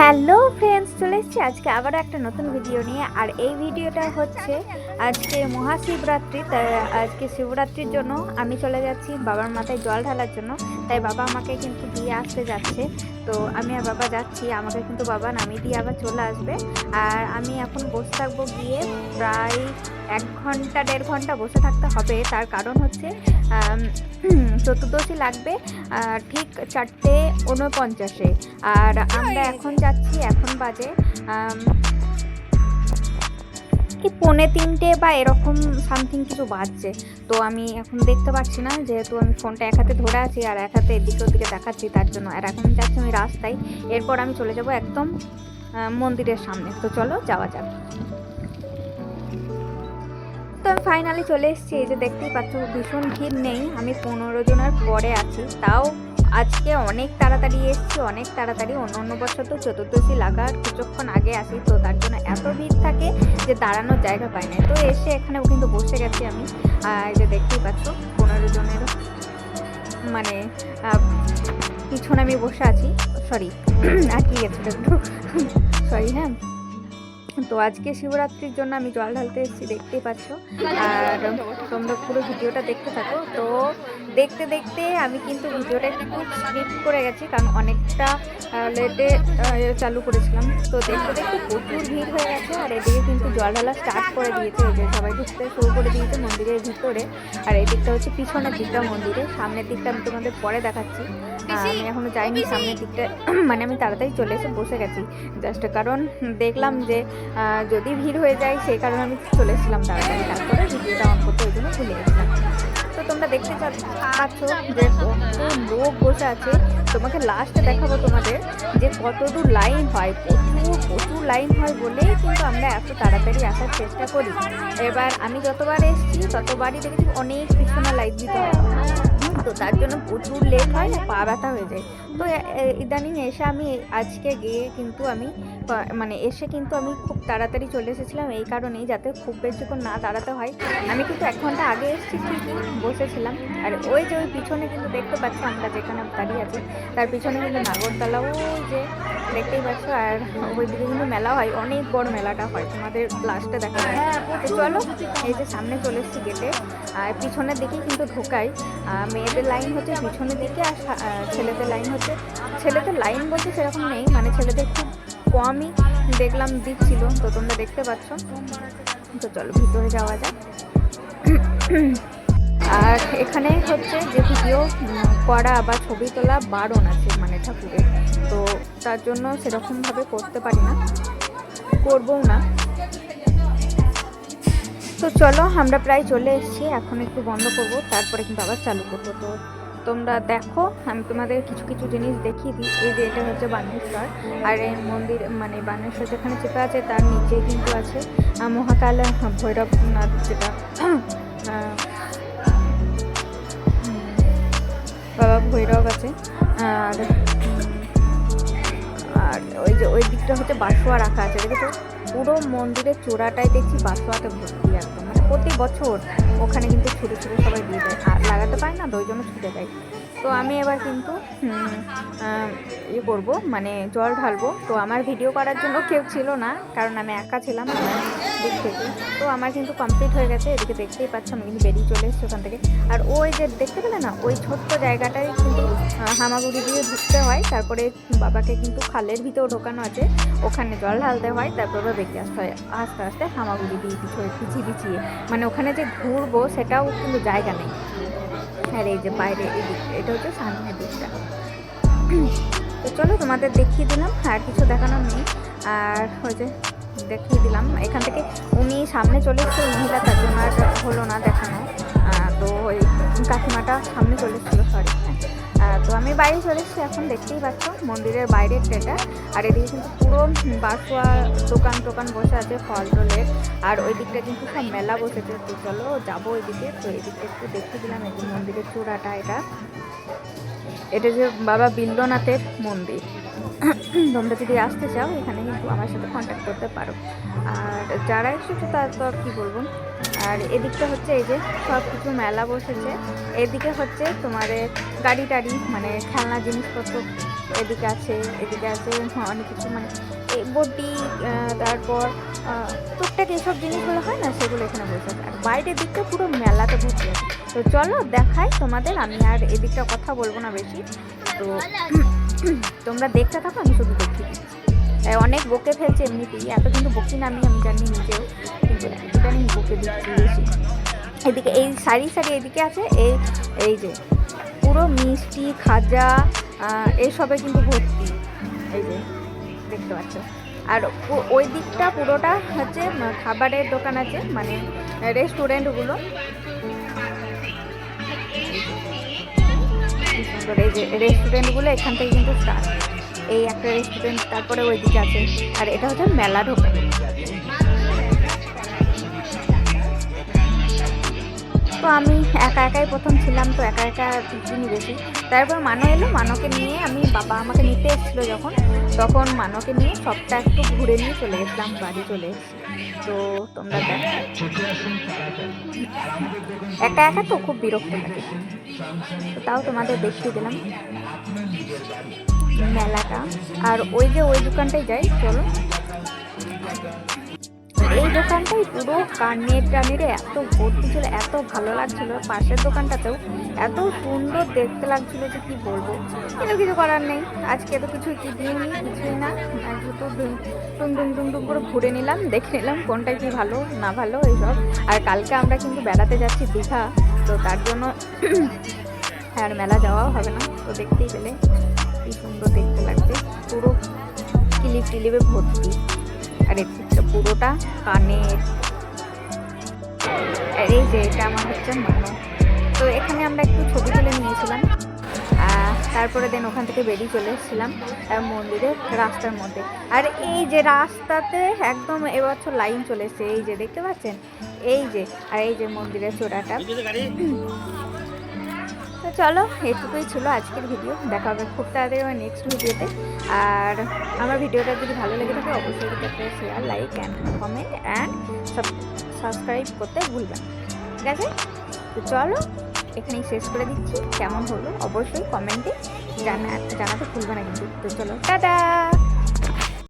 Hello friends, চলে এসেছি আজকে আবারও একটা নতুন ভিডিও নিয়ে। আর এই ভিডিওটা হচ্ছে আজকে মহাশিবরাত্রি। তাই আজকে শিবরাত্রির জন্য আমি চলে যাচ্ছি বাবার মাথায় জল ঢালার জন্য। তাই বাবা আমাকে কিন্তু দিয়ে আসতে যাচ্ছে। তো আমি আর বাবা যাচ্ছি, আমাকে কিন্তু বাবা নামিয়ে দিয়ে আবার চলে আসবে। আর আমি এখন বসে থাকবো গিয়ে প্রায় 1-1.5 ঘন্টা বসে থাকতে হবে। তার কারণ হচ্ছে চতুর্দশী লাগবে ঠিক 4:49-এ। আর আমরা এখন যাচ্ছি, এখন বাজে কি 2:45 বা এরকম সামথিং কিছু বাজছে। তো আমি এখন দেখতে পাচ্ছি না, যেহেতু আমি ফোনটা এক হাতে ধরে আছি আর এক হাতে এদিকে ওদিকে দেখাচ্ছি, তার জন্য। আর এখন যাচ্ছি আমি রাস্তায়, এরপর আমি চলে যাব একদম মন্দিরের সামনে। তো চলো যাওয়া যাক। তো আমি ফাইনালি চলে এসেছি। এই যে দেখতেই পাচ্ছ, ভীষণ ভিড় নেই, আমি 15 জনের পরে আছি। তাও আজকে অনেক তাড়াতাড়ি এসেছি, অনেক তাড়াতাড়ি। অন্য বছর তো চতুর্দশী লাগার কিছুক্ষণ আগে আসি, তো তার জন্য এত ভিড় থাকে যে দাঁড়ানোর জায়গা পাই না। তো এসে এখানেও কিন্তু বসে গেছি আমি। এই যে দেখতেই পাচ্ছ 15 জনের মানে পিছনে আমি বসে আছি। সরি, আটকে গেছিল একটু, সরি। হ্যাঁ, তো আজকে শিবরাত্রির জন্য আমি জল ঢালতে এসেছি, দেখতেই পাচ্ছ। আর তোমরা পুরো ভিডিওটা দেখতে থাকো। তো দেখতে দেখতে আমি কিন্তু ভিডিওটা একটু স্কিপ করে গেছি, কারণ অনেকটা লেটে চালু করেছিলাম। তো দেখতে দেখতে প্রচুর ভিড় হয়ে গেছে। আর এদিকে কিন্তু জল ঢালা স্টার্ট করে দিয়েছে, এই যে সবাই ঢুকতে শুরু করে দিয়েছে মন্দিরের ভিতরে। আর এই দিকটা হচ্ছে পিছনের দিকটা মন্দিরে, সামনের দিকটা আমি তোমাদের পরে দেখাচ্ছি। আমি এখনো যাইনি সামনের দিকটা, মানে আমি তাড়াতাড়ি চলে এসে বসে গেছি জাস্ট, কারণ দেখলাম যে যদি ভিড় হয়ে যায়, সেই কারণে আমি চলে এসেছিলাম তাড়াতাড়ি। তারপরে ভিডিওটা অন করতে ওই জন্য ভুলে গেছিলাম। তো তোমরা দেখতে পাচ্ছ যে কত লোক বসে আছে। তোমাকে লাস্টে দেখাবো তোমাদের যে কতদূর লাইন হয়। প্রচুর লাইন হয় বলেই কিন্তু আমরা এত তাড়াতাড়ি আসার চেষ্টা করি। এবার আমি যতবার এসেছি ততবারই দেখেছি অনেক পিছনে লাইন দিতে হয়, তো তার জন্য প্রচুর লেট হয়, পা ব্যথা হয়ে যায়। তো ইদানিং এসে আমি আজকে গিয়ে কিন্তু আমি মানে এসে কিন্তু আমি খুব তাড়াতাড়ি চলে এসেছিলাম, এই কারণেই যাতে খুব বেশিক্ষণ না দাঁড়াতে হয়। আমি কিন্তু 1 ঘন্টা আগে এসেছি, ঠিকই বসেছিলাম। আর ওই যে ওই পিছনে কিন্তু দেখতে পাচ্ছ, আমরা যেখানে দাঁড়িয়ে আছি তার পিছনে কিন্তু নাগরতলা, ওই যে দেখতেই পাচ্ছ। আর ওইদিকে কিন্তু মেলা হয়, অনেক বড় মেলাটা হয়, তোমাদের লাস্টে দেখা যায়। তো চলো, এই যে সামনে চলে এসেছি গেটে। আর পিছনের দিকেই কিন্তু ঢোকাই। মেয়েদের লাইন হচ্ছে পিছনের দিকে, আর ছেলেদের লাইন হচ্ছে, ছেলেদের লাইন বলতে সেরকম নেই, মানে ছেলেদের খুব কমই দেখলাম দিচ্ছিল। তো তোমরা দেখতে পাচ্ছ। তো চলো ভিতরে যাওয়া যাক। আর এখানে হচ্ছে যে ভিডিও করা বা ছবি তোলা বারণ আছে, মানে ঠাকুরের। তো তার জন্য সেরকমভাবে করতে পারি না, করবও না। তো চলো, আমরা প্রায় চলে এসেছি, এখন একটু বন্ধ করব, তারপরে কিন্তু আবার চালু করবো। তো তোমরা দেখো, আমি তোমাদের কিছু কিছু জিনিস দেখিয়ে দিই। এই যে এটা হচ্ছে বানেশ্বর, আর এই মন্দির মানে বানেশ্বর যেখানে চেপে আছে তার নিচে কিন্তু আছে মহাকাল ভৈরবনাথ, যেটা বাবা ভৈরব আছে। আর আর ওই যে ওই দিকটা হচ্ছে বাঁশুয়া রাখা আছে, দেখেছো? পুরো মন্দিরের চূড়াটাই দেখছি বাঁশুয়াতে ভর্তি একদম। মানে প্রতি বছর ওখানে কিন্তু ছুটে ছুটে সবাই দিয়ে দেয়, আর লাগাতে পারে না, তো ওই জন্য ছুটে দেয়। তো আমি এবার কিন্তু ইয়ে করবো, মানে জল ঢালবো। তো আমার ভিডিও করার জন্য কেউ ছিল না, কারণ আমি একা ছিলাম আমার দিক থেকে। তো আমার কিন্তু কমপ্লিট হয়ে গেছে, এদিকে দেখতেই পাচ্ছ আমি কিন্তু বেরিয়ে চলে এসেছি ওখান থেকে। আর ওই যে দেখতে পেলে না, ওই ছোট্ট জায়গাটাই কিন্তু হামাগুড়ি দিয়ে ঢুকতে হয়। তারপরে বাবাকে কিন্তু খালের ভিতরেও ঢোকানো আছে, ওখানে জল ঢালতে হয়, তারপরে বেরিয়ে আসতে হয় আস্তে আস্তে হামাগুড়ি দিয়ে পিছিয়ে। মানে ওখানে যে ঘুরবো সেটাও কিন্তু জায়গা নেই। আর এই যে বাইরে এই দিক, এটা হচ্ছে সামনের দিকটা। তো চলো তোমাদের দেখিয়ে দিলাম, আর কিছু দেখানোর নেই। আর ওই যে দেখিয়ে দিলাম এখান থেকে, উনি সামনে চলে এসেছে মহিলা, তার জন্য আর হলো না দেখানো। তো ওই কাকিমাটা সামনে চলে এসেছিলো, সরি। তো আমি বাইরে চলে এসেছি, এখন দেখতেই পাচ্ছ মন্দিরের বাইরের এটা। আর এদিকে কিন্তু পুরো বাঁশুয়া দোকান টোকান বসে আছে, ফল টলের। আর ওই দিকটা কিন্তু সব মেলা বসেছে। তো চলো যাবো ওইদিকে। তো এই দিকটা একটু দেখিয়ে দিলাম, এই মন্দিরের চূড়াটা এটা যে বাবা বিল্লনাথের মন্দির। তোমরা যদি আসতে চাও এখানে কিন্তু আমার সাথে কন্ট্যাক্ট করতে পারো। আর যারা এসেছো তার তো আর কী বলবো। আর এদিকটা হচ্ছে এই যে সব কিছু মেলা বসেছে। এদিকে হচ্ছে তোমার গাড়ি টাড়ি, মানে খেলনা জিনিসপত্র এদিকে আছে অনেক কিছু, মানে এই বডি, তারপর টুকটাক এইসব জিনিসগুলো হয় না, সেগুলো এখানে বসে আছে। আর বাইরের দিকটা পুরো মেলাতে ভর্তি আছে। তো চলো দেখাই তোমাদের, আমি আর এদিকটা কথা বলবো না বেশি। তো তোমরা দেখতে থাকো, আমি শুধু দেখি। অনেক বকে ফেলছে এমনিতেই, এত কিন্তু বকি না আমি জানি নিজেও, কিন্তু ইদানিং বকে দিচ্ছি বেশি। এদিকে এই সারি এদিকে আছে, এই যে পুরো মিষ্টি খাজা এইসবে কিন্তু ভর্তি, এই যে দেখতে পাচ্ছ। আর ওই দিকটা পুরোটা হচ্ছে খাবারের দোকান আছে, মানে রেস্টুরেন্টগুলো। এই যে রেস্টুরেন্টগুলো এখান থেকে কিন্তু স্টার্ট, এই একটা রেস্টুরেন্ট, তারপরে ওই দিকে আছে। আর এটা হচ্ছে মেলা ঢোকা। তো আমি একাই প্রথম ছিলাম, তো একা চিনি বেশি। তারপর মানো এলো, মানোকে নিয়ে আমি, বাবা আমাকে নিতে এসেছিলো যখন, তখন মানোকে নিয়ে সবটা একটু ঘুরে নিয়ে চলে গেছিলাম, বাড়ি চলে এসেছি। তো তোমরা দেখো, একা তো খুব বিরক্ত লাগে, তো তাও তোমাদের দেখিয়ে দিলাম মেলাটা। আর ওই যে ওই দোকানটায় যাই, চলো। এই দোকানটাই পুরো টানের এত ভর্তি ছিল, এত ভালো লাগছিল। পাশের দোকানটাতেও এত সুন্দর দেখতে লাগছিল যে কি বলবো, কিন্তু কিছু করার নেই। আজকে তো কিছুই কিনিনি, কিছুই না, শুধু টুং করে ঘুরে নিলাম, দেখে নিলাম কোনটা কি ভালো না ভালো এইসব। আর কালকে আমরা কিন্তু বেড়াতে যাচ্ছি দীঘা, তো তার জন্য আর মেলা যাওয়াও হবে না। তো দেখতেই পেলে কি সুন্দর দেখতে লাগছে, পুরো ক্লিপে ভর্তি। আর এদিকটা পুরোটা কানের। এই যে এটা আমার হচ্ছে মানো। তো এখানে আমরা একটু ছবি তুলে নিয়েছিলাম, তারপরে দেন ওখান থেকে বেরিয়ে চলে এসেছিলাম মন্দিরের রাস্তার মধ্যে। আর এই যে রাস্তাতে একদম এবছর লাইন চলে এসছে, এই যে দেখতে পাচ্ছেন, এই যে, আর এই যে মন্দিরের চূড়াটা। তো চলো, এটুকুই ছিল আজকের ভিডিও। দেখা হবে খুব তাড়াতাড়ি আমার নেক্সট ভিডিওতে। আর আমার ভিডিওটা যদি ভালো লেগে থাকে অবশ্যই একটা share, like and comment and subscribe করতে ভুলবেন, ঠিক আছে? তো চলো, এখানেই শেষ করে দিচ্ছি। কেমন হলো অবশ্যই কমেন্টে জানাতে ভুলবে না কিন্তু। তো চলো, টাটা।